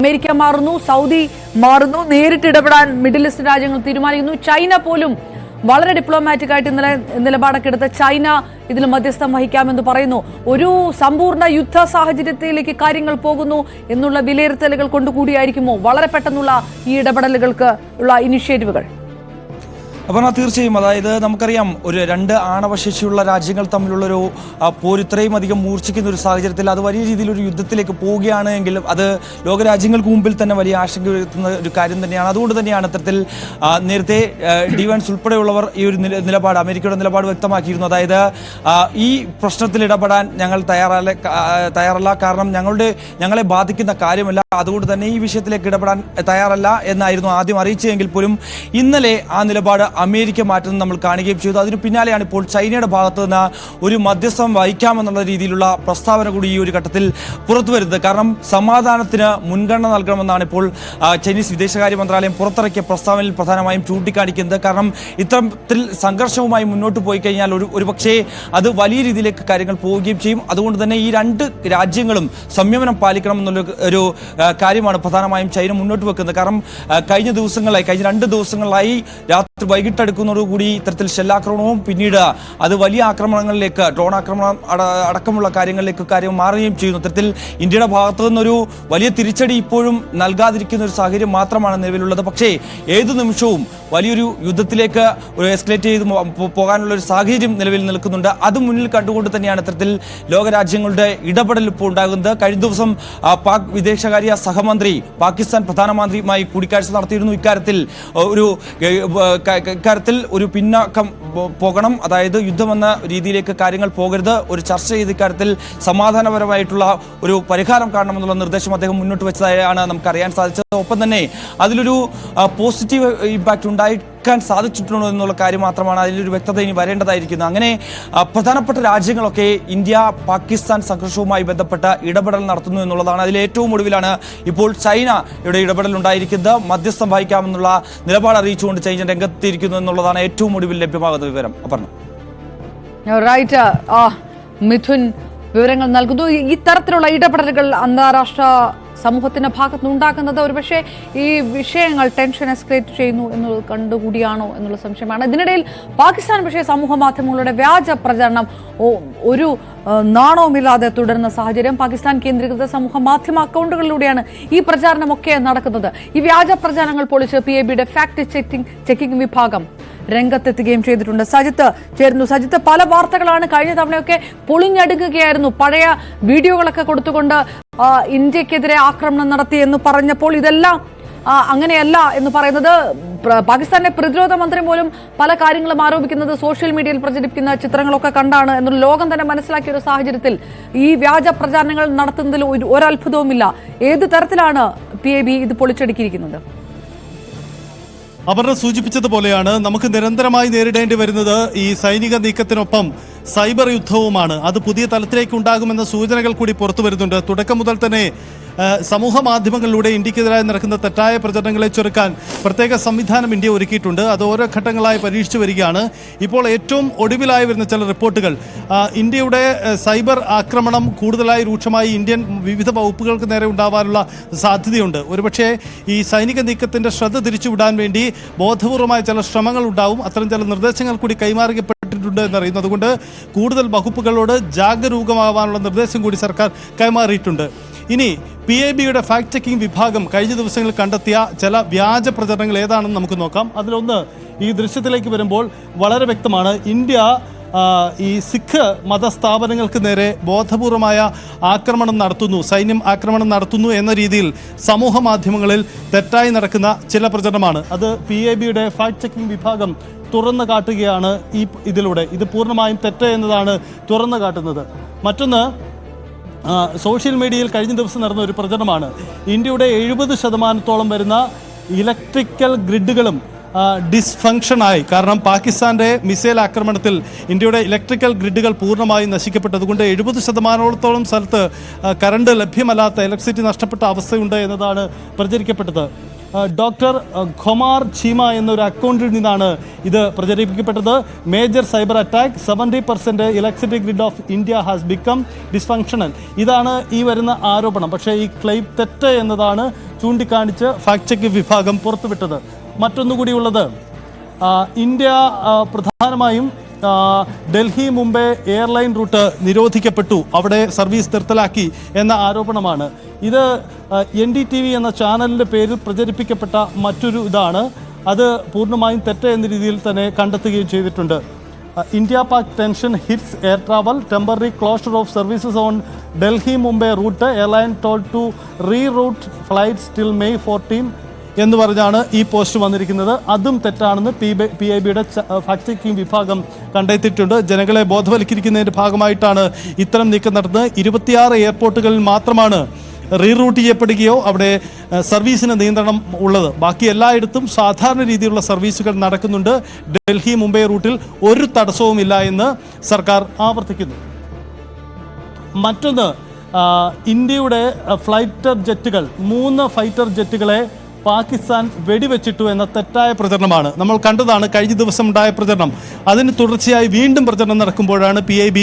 America മാറുന്നു, Saudi മാറുന്നു, നേരിട്ട് ഇടപെടാൻ മിഡിൽ ഈസ്റ്റ് രാജ്യങ്ങൾ തീരുമാനിക്കുന്നു. ചൈന പോലും വളരെ ഡിപ്ലോമാറ്റിക് ആയിട്ട് നിലപാടൊക്കെ എടുത്ത് ചൈന ഇതിൽ മധ്യസ്ഥം വഹിക്കാമെന്ന് പറയുന്നു. ഒരു സമ്പൂർണ്ണ യുദ്ധ സാഹചര്യത്തിലേക്ക് കാര്യങ്ങൾ പോകുന്നു എന്നുള്ള വിലയിരുത്തലുകൾ കൊണ്ടുകൂടിയായിരിക്കുമോ വളരെ പെട്ടെന്നുള്ള ഈ ഇടപെടലുകൾക്ക് ഉള്ള ഇനിഷ്യേറ്റീവുകൾ? അപ്പോൾ തീർച്ചയായും, അതായത് നമുക്കറിയാം, ഒരു രണ്ട് ആണവശേഷിയുള്ള രാജ്യങ്ങൾ തമ്മിലുള്ളൊരു പോര് ഇത്രയും അധികം മൂർച്ഛിക്കുന്ന ഒരു സാഹചര്യത്തിൽ അത് വലിയ രീതിയിലൊരു യുദ്ധത്തിലേക്ക് പോവുകയാണ് എങ്കിലും അത് ലോകരാജ്യങ്ങൾക്ക് മുമ്പിൽ തന്നെ വലിയ ആശങ്ക ഉയർത്തുന്ന ഒരു കാര്യം തന്നെയാണ്. അതുകൊണ്ട് തന്നെയാണ് ഇത്തരത്തിൽ നേരത്തെ ഡിവൻസ് ഉൾപ്പെടെയുള്ളവർ ഈ ഒരു നിലപാട്, അമേരിക്കയുടെ നിലപാട് വ്യക്തമാക്കിയിരുന്നു. അതായത് ഈ പ്രശ്നത്തിൽ ഇടപെടാൻ ഞങ്ങൾ തയ്യാറല്ല, കാരണം ഞങ്ങളെ ബാധിക്കുന്ന കാര്യമല്ല, അതുകൊണ്ട് തന്നെ ഈ വിഷയത്തിലേക്ക് ഇടപെടാൻ തയ്യാറല്ല എന്നായിരുന്നു ആദ്യം അറിയിച്ചതെങ്കിൽ പോലും ഇന്നലെ ആ നിലപാട് അമേരിക്ക മാറ്റുന്നത് നമ്മൾ കാണുകയും ചെയ്തു. അതിന് പിന്നാലെയാണ് ഇപ്പോൾ ചൈനയുടെ ഭാഗത്ത് നിന്ന് ഒരു മധ്യസ്ഥം വഹിക്കാമെന്നുള്ള രീതിയിലുള്ള പ്രസ്താവന കൂടി ഈ ഒരു ഘട്ടത്തിൽ പുറത്തു വരുന്നത്. കാരണം സമാധാനത്തിന് മുൻഗണന നൽകണമെന്നാണ് ഇപ്പോൾ ചൈനീസ് വിദേശകാര്യ മന്ത്രാലയം പുറത്തിറക്കിയ പ്രസ്താവനയിൽ പ്രധാനമായും ചൂണ്ടിക്കാണിക്കുന്നത്. കാരണം ഇത്തരത്തിൽ സംഘർഷവുമായി മുന്നോട്ട് പോയി കഴിഞ്ഞാൽ ഒരുപക്ഷേ അത് വലിയ രീതിയിലേക്ക് കാര്യങ്ങൾ പോവുകയും ചെയ്യും. അതുകൊണ്ട് തന്നെ ഈ രണ്ട് രാജ്യങ്ങളും സംയമനം പാലിക്കണം എന്നുള്ള ഒരു കാര്യമാണ് പ്രധാനമായും ചൈന മുന്നോട്ട് വെക്കുന്നത്. കാരണം കഴിഞ്ഞ 2 ദിവസങ്ങളായി രാത്രി വൈകിട്ടെടുക്കുന്നതോടുകൂടി ഇത്തരത്തിൽ ഷെല്ലാക്രമണവും പിന്നീട് അത് വലിയ ആക്രമണങ്ങളിലേക്ക്, ഡ്രോൺ ആക്രമണം അടക്കമുള്ള കാര്യങ്ങളിലേക്ക് കാര്യം മാറുകയും ചെയ്യുന്നു. ഇത്തരത്തിൽ ഇന്ത്യയുടെ ഭാഗത്തു നിന്നൊരു വലിയ തിരിച്ചടി ഇപ്പോഴും നൽകാതിരിക്കുന്ന ഒരു സാഹചര്യം മാത്രമാണ് നിലവിലുള്ളത്. പക്ഷേ ഏതു നിമിഷവും വലിയൊരു യുദ്ധത്തിലേക്ക് ഒരു എസ്കലേറ്റ് ചെയ്ത് പോകാനുള്ള ഒരു സാഹചര്യം നിലവിൽ നിൽക്കുന്നുണ്ട്. അത് മുന്നിൽ കണ്ടുകൊണ്ട് തന്നെയാണ് ഇത്തരത്തിൽ ലോകരാജ്യങ്ങളുടെ ഇടപെടൽ ഇപ്പോൾ ഉണ്ടാകുന്നത്. കഴിഞ്ഞ ദിവസം പാക് വിദേശകാര്യ സഹമന്ത്രി പാകിസ്ഥാൻ പ്രധാനമന്ത്രിയുമായി കൂടിക്കാഴ്ച നടത്തിയിരുന്നു. ഇക്കാര്യത്തിൽ ഒരു പിന്നാക്കം പോകണം, അതായത് യുദ്ധമെന്ന രീതിയിലേക്ക് കാര്യങ്ങൾ പോകരുത്, ഒരു ചർച്ച ചെയ്ത് ഇക്കാര്യത്തിൽ സമാധാനപരമായിട്ടുള്ള ഒരു പരിഹാരം കാണണമെന്നുള്ള നിർദ്ദേശം അദ്ദേഹം മുന്നോട്ട് വെച്ചതായാണ് നമുക്കറിയാൻ സാധിച്ചത്. ഒപ്പം തന്നെ അതിലൊരു പോസിറ്റീവ് ഇമ്പാക്റ്റ് ഉണ്ടാക്കാൻ സാധിച്ചിട്ടുണ്ടോ എന്നുള്ള കാര്യം മാത്രമാണ് അതിലൊരു വ്യക്തത ഇനി വരേണ്ടതായിരിക്കുന്നത്. അങ്ങനെ പ്രധാനപ്പെട്ട രാജ്യങ്ങളൊക്കെ ഇന്ത്യ പാകിസ്ഥാൻ സംഘർഷവുമായി ബന്ധപ്പെട്ട ഇടപെടൽ നടത്തുന്നു എന്നുള്ളതാണ്. അതിൽ ഏറ്റവും ഒടുവിലാണ് ഇപ്പോൾ ചൈനയുടെ ഇടപെടൽ ഉണ്ടായിരിക്കുന്നത്. മധ്യസ്ഥം വഹിക്കാമെന്നുള്ള നിലപാട് അറിയിച്ചുകൊണ്ട് ചൈന രംഗത്തിരിക്കുന്നു എന്നുള്ളതാണ് ഏറ്റവും ഒടുവിൽ ലഭ്യമാകുന്ന വിവരം. മിഥുൻ വിവരങ്ങൾ നൽകുന്നു. ഇത്തരത്തിലുള്ള ഇടപെടലുകൾ അന്താരാഷ്ട്ര സമൂഹത്തിന്റെ ഭാഗത്തുനിന്നുണ്ടാക്കുന്നത് ഒരുപക്ഷെ ഈ വിഷയങ്ങൾ ടെൻഷൻ എസ്കലേറ്റ് ചെയ്യുന്നു എന്നുള്ളത് കണ്ടുകൂടിയാണോ എന്നുള്ള സംശയമാണ്. ഇതിനിടയിൽ പാകിസ്ഥാൻ പക്ഷേ സമൂഹ മാധ്യമങ്ങളുടെ വ്യാജ പ്രചരണം ഒരു നാണവുമില്ലാതെ തുടരുന്ന സാഹചര്യം. പാകിസ്ഥാൻ കേന്ദ്രീകൃത സമൂഹ മാധ്യമ അക്കൗണ്ടുകളിലൂടെയാണ് ഈ പ്രചാരണമൊക്കെ നടക്കുന്നത്. ഈ വ്യാജ പ്രചാരണങ്ങൾ പൊളിച്ച് PABയുടെ ഫാക്ട് ചെക്കിംഗ് വിഭാഗം രംഗത്തെത്തുകയും ചെയ്തിട്ടുണ്ട്. സജിത്ത് ചേരുന്നു. സജിത്ത്, പല വാർത്തകളാണ് കഴിഞ്ഞ തവണയൊക്കെ പൊളിഞ്ഞടുക്കുകയായിരുന്നു. പഴയ വീഡിയോകളൊക്കെ കൊടുത്തുകൊണ്ട് ഇന്ത്യക്കെതിരെ ആക്രമണം നടത്തി എന്ന് പറഞ്ഞപ്പോൾ ഇതെല്ലാം അങ്ങനെയല്ല എന്ന് പറയുന്നത്. പാകിസ്ഥാന്റെ പ്രതിരോധ മന്ത്രി പോലും പല കാര്യങ്ങളും ആരോപിക്കുന്നത് സോഷ്യൽ മീഡിയയിൽ പ്രചരിപ്പിക്കുന്ന ചിത്രങ്ങളൊക്കെ കണ്ടാണ് എന്നുള്ള ലോകം തന്നെ മനസ്സിലാക്കിയ ഒരു സാഹചര്യത്തിൽ ഈ വ്യാജ പ്രചാരണങ്ങൾ നടത്തുന്നതിൽ ഒരത്ഭുതവുമില്ല. ഏത് തരത്തിലാണ് PAB ഇത് പൊളിച്ചടുക്കിയിരിക്കുന്നത്? അപർണ സൂചിപ്പിച്ചതുപോലെയാണ് നമുക്ക് നിരന്തരമായി നേരിടേണ്ടി വരുന്നത് ഈ സൈനിക നീക്കത്തിനൊപ്പം സൈബർ യുദ്ധവുമാണ്. അത് പുതിയ തലത്തിലേക്ക് ഉണ്ടാകുമെന്ന സൂചനകൾ കൂടി പുറത്തു വരുന്നുണ്ട്. തുടക്കം മുതൽ തന്നെ സമൂഹ മാധ്യമങ്ങളിലൂടെ ഇന്ത്യക്കെതിരായി നടക്കുന്ന തെറ്റായ പ്രചരണങ്ങളെ ചെറുക്കാൻ പ്രത്യേക സംവിധാനം ഇന്ത്യ ഒരുക്കിയിട്ടുണ്ട്. അത് ഓരോ ഘട്ടങ്ങളായി പരീക്ഷിച്ചു വരികയാണ്. ഇപ്പോൾ ഏറ്റവും ഒടുവിലായി വരുന്ന ചില റിപ്പോർട്ടുകൾ ഇന്ത്യയുടെ സൈബർ ആക്രമണം കൂടുതലായി രൂക്ഷമായി ഇന്ത്യൻ വിവിധ വകുപ്പുകൾക്ക് നേരെ ഉണ്ടാവാനുള്ള സാധ്യതയുണ്ട്. ഒരുപക്ഷെ ഈ സൈനിക നീക്കത്തിൻ്റെ ശ്രദ്ധ തിരിച്ചുവിടാൻ വേണ്ടി ബോധപൂർവമായ ചില ശ്രമങ്ങൾ ഉണ്ടാവും. അത്തരം ചില നിർദ്ദേശങ്ങൾ കൂടി കൈമാറിയപ്പെട്ടിട്ടുണ്ട് എന്നറിയുന്നു. അതുകൊണ്ട് കൂടുതൽ വകുപ്പുകളോട് ജാഗരൂകമാവാനുള്ള നിർദ്ദേശം കൂടി സർക്കാർ കൈമാറിയിട്ടുണ്ട്. ഇനി PABയുടെ ഫാക്ട് ചെക്കിംഗ് വിഭാഗം കഴിഞ്ഞ ദിവസങ്ങളിൽ കണ്ടെത്തിയ ചില വ്യാജ പ്രചരണങ്ങൾ ഏതാണെന്ന് നമുക്ക് നോക്കാം. അതിലൊന്ന് ഈ ദൃശ്യത്തിലേക്ക് വരുമ്പോൾ വളരെ വ്യക്തമാണ്. ഇന്ത്യ ഈ സിഖ് മതസ്ഥാപനങ്ങൾക്ക് നേരെ ബോധപൂർവമായ ആക്രമണം നടത്തുന്നു, സൈന്യം ആക്രമണം നടത്തുന്നു എന്ന രീതിയിൽ സമൂഹ മാധ്യമങ്ങളിൽ തെറ്റായി നടക്കുന്ന ചില പ്രചരണമാണ്. അത് PABയുടെ ഫാക്ട് ചെക്കിംഗ് വിഭാഗം തുറന്നു കാട്ടുകയാണ് ഇതിലൂടെ. ഇത് പൂർണ്ണമായും തെറ്റ് എന്നതാണ് തുറന്നു കാട്ടുന്നത്. മറ്റൊന്ന്, സോഷ്യൽ മീഡിയയിൽ കഴിഞ്ഞ ദിവസം നടന്ന ഒരു പ്രചരണമാണ്. ഇന്ത്യയുടെ 70% വരുന്ന ഇലക്ട്രിക്കൽ ഗ്രിഡുകളും ഡിസ്ഫങ്ഷനായി. കാരണം പാകിസ്ഥാന്റെ മിസൈൽ ആക്രമണത്തിൽ ഇന്ത്യയുടെ ഇലക്ട്രിക്കൽ ഗ്രിഡുകൾ പൂർണ്ണമായും നശിക്കപ്പെട്ടതുകൊണ്ട് 70% സ്ഥലത്ത് കറണ്ട് ലഭ്യമല്ലാത്ത, ഇലക്ട്രിസിറ്റി നഷ്ടപ്പെട്ട അവസ്ഥയുണ്ട് എന്നതാണ് പ്രചരിക്കപ്പെട്ടത്. ഡോക്ടർ ഖൊമാർ ചീമ എന്നൊരു അക്കൗണ്ടിൽ നിന്നാണ് ഇത് പ്രചരിപ്പിക്കപ്പെട്ടത്. Major cyber attack, 70% electricity grid of India has become dysfunctional. ഇതാണ് ഈ വരുന്ന ആരോപണം. പക്ഷേ ഈ ക്ലെയിം തെറ്റ് എന്നതാണ് ചൂണ്ടിക്കാണിച്ച് ഫാക്ട് ചെക്ക് വിഭാഗം പുറത്തുവിട്ടത്. മറ്റൊന്നുകൂടിയുള്ളത്, ഇന്ത്യ പ്രധാനമായും ഡൽഹി മുംബൈ എയർലൈൻ റൂട്ട് നിരോധിക്കപ്പെട്ടു, അവിടെ സർവീസ് നിർത്തലാക്കി എന്ന ആരോപണമാണ്. ഇത് NDTV എന്ന ചാനലിൻ്റെ പേരിൽ പ്രചരിപ്പിക്കപ്പെട്ട മറ്റൊരു ഇതാണ്. അത് പൂർണ്ണമായും തെറ്റ് എന്ന രീതിയിൽ തന്നെ കണ്ടെത്തുകയും ചെയ്തിട്ടുണ്ട്. India Pak tension hits air travel, temporary closure of services on Delhi Mumbai route, airline told to reroute flights till May 14 എന്ന് പറഞ്ഞാണ് ഈ പോസ്റ്റ് വന്നിരിക്കുന്നത്. അതും തെറ്റാണെന്ന് PIBയുടെ ഫാക്ട് ചെക്കിംഗ് വിഭാഗം കണ്ടെത്തിയിട്ടുണ്ട്. ജനങ്ങളെ ബോധവൽക്കരിക്കുന്നതിൻ്റെ ഭാഗമായിട്ടാണ് ഇത്തരം നീക്കം നടന്നത്. 26 എയർപോർട്ടുകളിൽ മാത്രമാണ് റീറൂട്ട് ചെയ്യപ്പെടുകയോ അവിടെ സർവീസിന് നിയന്ത്രണം ഉള്ളത്. ബാക്കി എല്ലായിടത്തും സാധാരണ രീതിയിലുള്ള സർവീസുകൾ നടക്കുന്നുണ്ട്. ഡൽഹി മുംബൈ റൂട്ടിൽ ഒരു തടസ്സവുമില്ല എന്ന് സർക്കാർ ആവർത്തിക്കുന്നു. മറ്റൊന്ന്, ഇന്ത്യയുടെ ഫൈറ്റർ ജെറ്റുകൾ, 3 ഫൈറ്റർ ജെറ്റുകളെ പാകിസ്ഥാൻ വെടിവെച്ചിട്ടു എന്ന തെറ്റായ പ്രചരണമാണ്. നമ്മൾ കണ്ടതാണ് കഴിഞ്ഞ ദിവസം ഉണ്ടായ പ്രചരണം. അതിന് തുടർച്ചയായി വീണ്ടും പ്രചരണം നടക്കുമ്പോഴാണ് PIB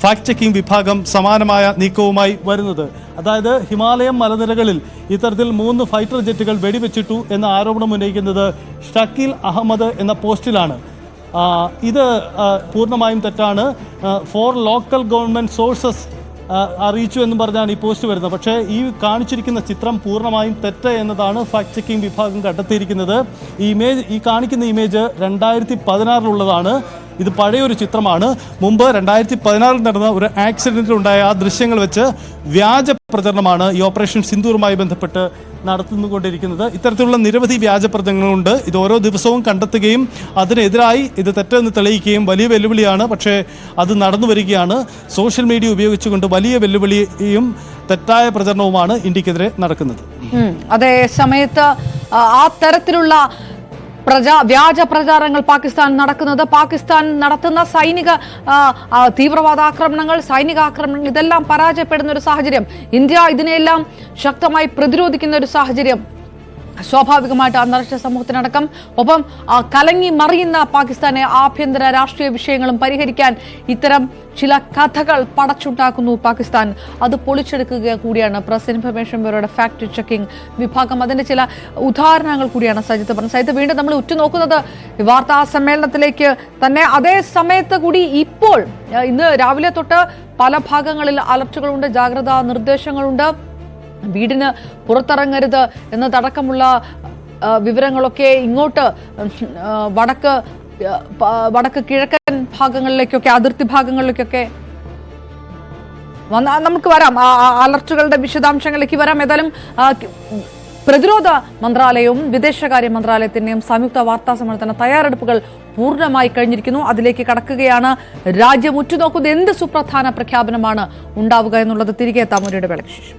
ഫാക്ട് ചെക്കിംഗ് വിഭാഗം സമാനമായ നീക്കവുമായി വരുന്നത്. അതായത് ഹിമാലയം മലനിരകളിൽ ഇത്തരത്തിൽ 3 ഫൈറ്റർ ജെറ്റുകൾ വെടിവെച്ചിട്ടു എന്ന ആരോപണം ഉന്നയിക്കുന്നത് ഷക്കീൽ അഹമ്മദ് എന്ന പോസ്റ്റിലാണ്. ഇത് പൂർണ്ണമായും തെറ്റാണ്. 4 ലോക്കൽ ഗവൺമെൻറ് സോഴ്സസ് അറിയിച്ചു എന്ന് പറഞ്ഞാണ് ഈ പോസ്റ്റ് വരുന്നത്. പക്ഷേ ഈ കാണിച്ചിരിക്കുന്ന ചിത്രം പൂർണ്ണമായും തെറ്റ് എന്നതാണ് ഫാക്ട് ചെക്കിംഗ് വിഭാഗം കണ്ടെത്തിയിരിക്കുന്നത്. ഈ കാണിക്കുന്ന ഇമേജ് 2016 ഇത് പഴയൊരു ചിത്രമാണ്. മുമ്പ് 2016 നടന്ന ഒരു ആക്സിഡന്റിലുണ്ടായ ആ ദൃശ്യങ്ങൾ വെച്ച് വ്യാജ പ്രചരണമാണ് ഈ ഓപ്പറേഷൻ സിന്ദൂറുമായി ബന്ധപ്പെട്ട് നടത്തുകൊണ്ടിരിക്കുന്നത്. ഇത്തരത്തിലുള്ള നിരവധി വ്യാജ പ്രചരണങ്ങളുണ്ട്. ഇത് ഓരോ ദിവസവും കണ്ടെത്തുകയും അതിനെതിരായി ഇത് തെറ്റെന്ന് തെളിയിക്കുകയും വലിയ വെല്ലുവിളിയാണ്. പക്ഷേ അത് നടന്നു വരികയാണ്. സോഷ്യൽ മീഡിയ ഉപയോഗിച്ചുകൊണ്ട് വലിയ വെല്ലുവിളിയും തെറ്റായ പ്രചരണവുമാണ് ഇന്ത്യക്കെതിരെ നടക്കുന്നത്. അതേ സമയത്ത് ആ തരത്തിലുള്ള വ്യാജ പ്രചാരങ്ങൾ പാകിസ്ഥാൻ നടക്കുന്നത്, പാകിസ്ഥാൻ നടത്തുന്ന തീവ്രവാദ ആക്രമണങ്ങൾ, സൈനിക ആക്രമണങ്ങൾ ഇതെല്ലാം പരാജയപ്പെടുന്ന ഒരു സാഹചര്യം, ഇന്ത്യ ഇതിനെല്ലാം ശക്തമായി പ്രതിരോധിക്കുന്ന ഒരു സാഹചര്യം സ്വാഭാവികമായിട്ട് അന്താരാഷ്ട്ര സമൂഹത്തിനടക്കം ഒപ്പം കലങ്ങി മറിയുന്ന പാകിസ്ഥാനെ ആഭ്യന്തര രാഷ്ട്രീയ വിഷയങ്ങളും പരിഹരിക്കാൻ ഇത്തരം ചില കഥകൾ പടച്ചുണ്ടാക്കുന്നു പാകിസ്ഥാൻ. അത് പൊളിച്ചെടുക്കുക കൂടിയാണ് പ്രസ് ഇൻഫർമേഷൻ ബ്യൂറോയുടെ ഫാക്ട് ചെക്കിംഗ് വിഭാഗം. അതിന്റെ ചില ഉദാഹരണങ്ങൾ കൂടിയാണ് സജിത്ത് പറഞ്ഞത്. സജിത്ത്, വീണ്ടും നമ്മൾ ഉറ്റുനോക്കുന്നത് വാർത്താ സമ്മേളനത്തിലേക്ക് തന്നെ. അതേ സമയത്ത് കൂടി ഇപ്പോൾ ഇന്ന് രാവിലെ തൊട്ട് പല ഭാഗങ്ങളിൽ അലർട്ടുകളുണ്ട്, ജാഗ്രതാ നിർദ്ദേശങ്ങളുണ്ട്, വീടിന് പുറത്തിറങ്ങരുത് എന്നതടക്കമുള്ള വിവരങ്ങളൊക്കെ ഇങ്ങോട്ട് വടക്ക് കിഴക്കൻ ഭാഗങ്ങളിലേക്കൊക്കെ, അതിർത്തി ഭാഗങ്ങളിലേക്കൊക്കെ നമുക്ക് വരാം. അലർട്ടുകളുടെ വിശദാംശങ്ങളിലേക്ക് വരാം. ഏതായാലും പ്രതിരോധ മന്ത്രാലയവും വിദേശകാര്യ മന്ത്രാലയത്തിന്റെയും സംയുക്ത വാർത്താ സമ്മേളനത്തിന് തയ്യാറെടുപ്പുകൾ പൂർണ്ണമായി കഴിഞ്ഞിരിക്കുന്നു. അതിലേക്ക് കടക്കുകയാണ്. രാജ്യം ഉറ്റുനോക്കുന്നത് എന്ത് സുപ്രധാന പ്രഖ്യാപനമാണ് ഉണ്ടാവുക എന്നുള്ളത്. തിരികെ എത്താം ഒരു ഇടവേളയ്ക്ക് ശേഷം.